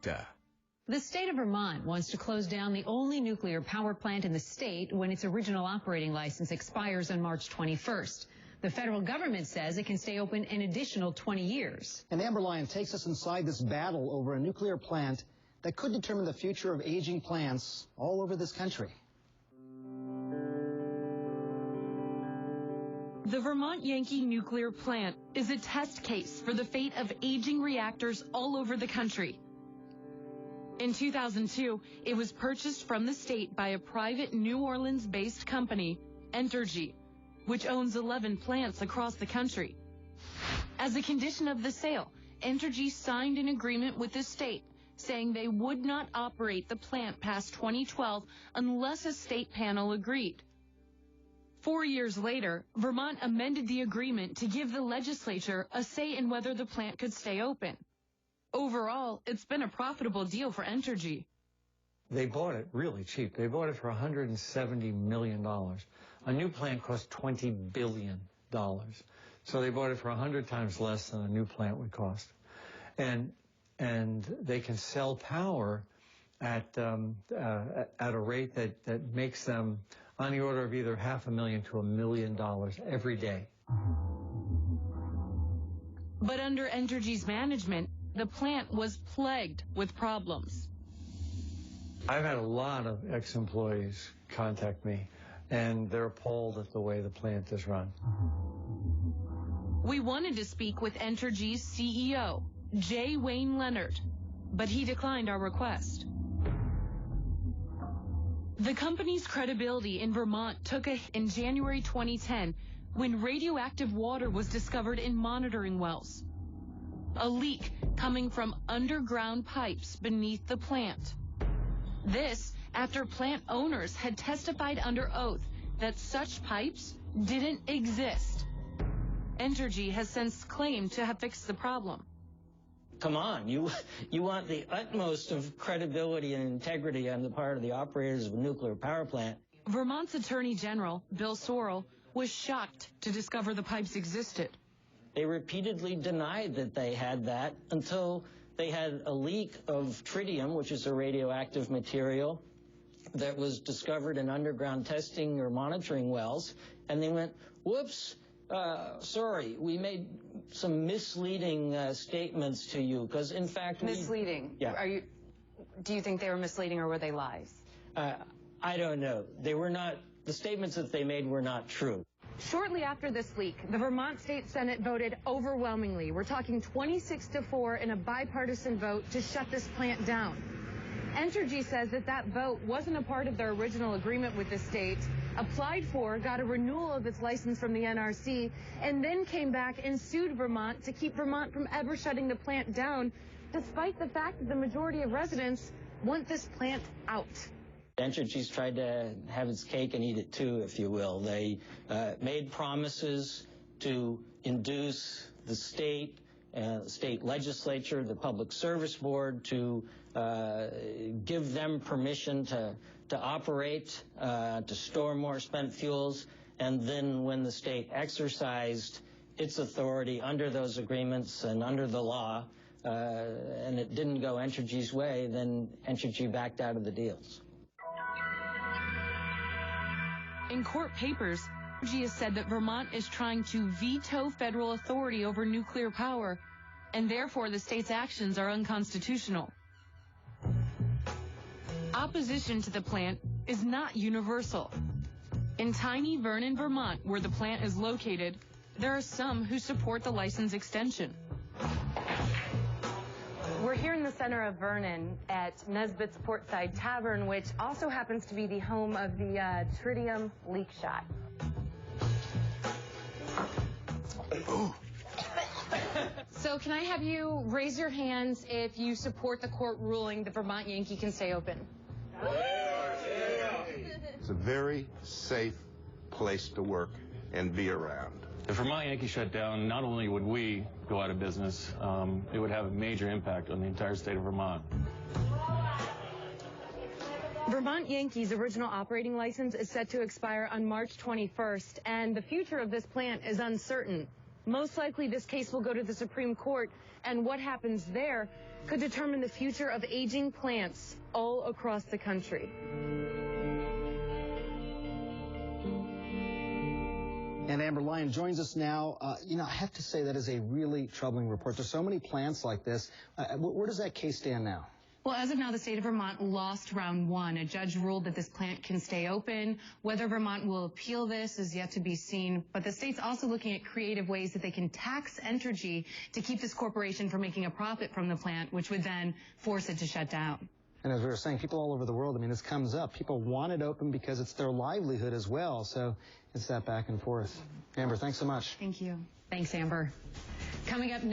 Doctor. The state of Vermont wants to close down the only nuclear power plant in the state when its original operating license expires on March 21st. The federal government says it can stay open an additional 20 years. And Amber Lyon takes us inside this battle over a nuclear plant that could determine the future of aging plants all over this country. The Vermont Yankee nuclear plant is a test case for the fate of aging reactors all over the country. In 2002, it was purchased from the state by a private New Orleans-based company, Entergy, which owns 11 plants across the country. As a condition of the sale, Entergy signed an agreement with the state saying they would not operate the plant past 2012 unless a state panel agreed. 4 years later, Vermont amended the agreement to give the legislature a say in whether the plant could stay open. Overall, it's been a profitable deal for Entergy. They bought it really cheap. They bought it for $170 million. A new plant costs $20 billion. So they bought it for 100 times less than a new plant would cost. And they can sell power at a rate that makes them on the order of either $500,000 to $1 million every day. But under Entergy's management, the plant was plagued with problems. I've had a lot of ex-employees contact me, and they're appalled at the way the plant is run. We wanted to speak with Entergy's CEO, J. Wayne Leonard, but he declined our request. The company's credibility in Vermont took a hit in January 2010 when radioactive water was discovered in monitoring wells. A leak coming from underground pipes beneath the plant. This after plant owners had testified under oath that such pipes didn't exist. Entergy has since claimed to have fixed the problem. Come on, you want the utmost of credibility and integrity on the part of the operators of a nuclear power plant. Vermont's Attorney General, Bill Sorrell, was shocked to discover the pipes existed. They repeatedly denied that they had that until they had a leak of tritium, which is a radioactive material that was discovered in underground testing or monitoring wells, and they went, whoops, sorry, we made some misleading statements to you, because in fact... Misleading? Yeah. Do you think they were misleading, or were they lies? I don't know. They were not, the statements that they made were not true. Shortly after this leak, the Vermont State Senate voted overwhelmingly. We're talking 26-4 in a bipartisan vote to shut this plant down. Entergy says that vote wasn't a part of their original agreement with the state, applied for, got a renewal of its license from the NRC, and then came back and sued Vermont to keep Vermont from ever shutting the plant down, despite the fact that the majority of residents want this plant out. Entergy's tried to have its cake and eat it too, if you will. They made promises to induce the state legislature, the Public Service Board, to give them permission to operate, to store more spent fuels, and then when the state exercised its authority under those agreements and under the law, and it didn't go Entergy's way, then Entergy backed out of the deals. In court papers, Entergy has said that Vermont is trying to veto federal authority over nuclear power, and therefore the state's actions are unconstitutional. Opposition to the plant is not universal. In tiny Vernon, Vermont, where the plant is located, there are some who support the license extension. We're here in the center of Vernon at Nesbitt's Portside Tavern, which also happens to be the home of the tritium leak shot. So can I have you raise your hands if you support the court ruling the Vermont Yankee can stay open? It's a very safe place to work and be around. If Vermont Yankee shut down, not only would we go out of business, it would have a major impact on the entire state of Vermont. Vermont Yankee's original operating license is set to expire on March 21st, and the future of this plant is uncertain. Most likely this case will go to the Supreme Court, and what happens there could determine the future of aging plants all across the country. And Amber Lyon joins us now. I have to say that is a really troubling report. There's so many plants like this. Where does that case stand now? Well, as of now, the state of Vermont lost round one. A judge ruled that this plant can stay open. Whether Vermont will appeal this is yet to be seen. But the state's also looking at creative ways that they can tax Entergy to keep this corporation from making a profit from the plant, which would then force it to shut down. And as we were saying, people all over the world, this comes up. People want it open because it's their livelihood as well. So it's that back and forth. Amber, thanks so much. Thank you. Thanks, Amber. Coming up next.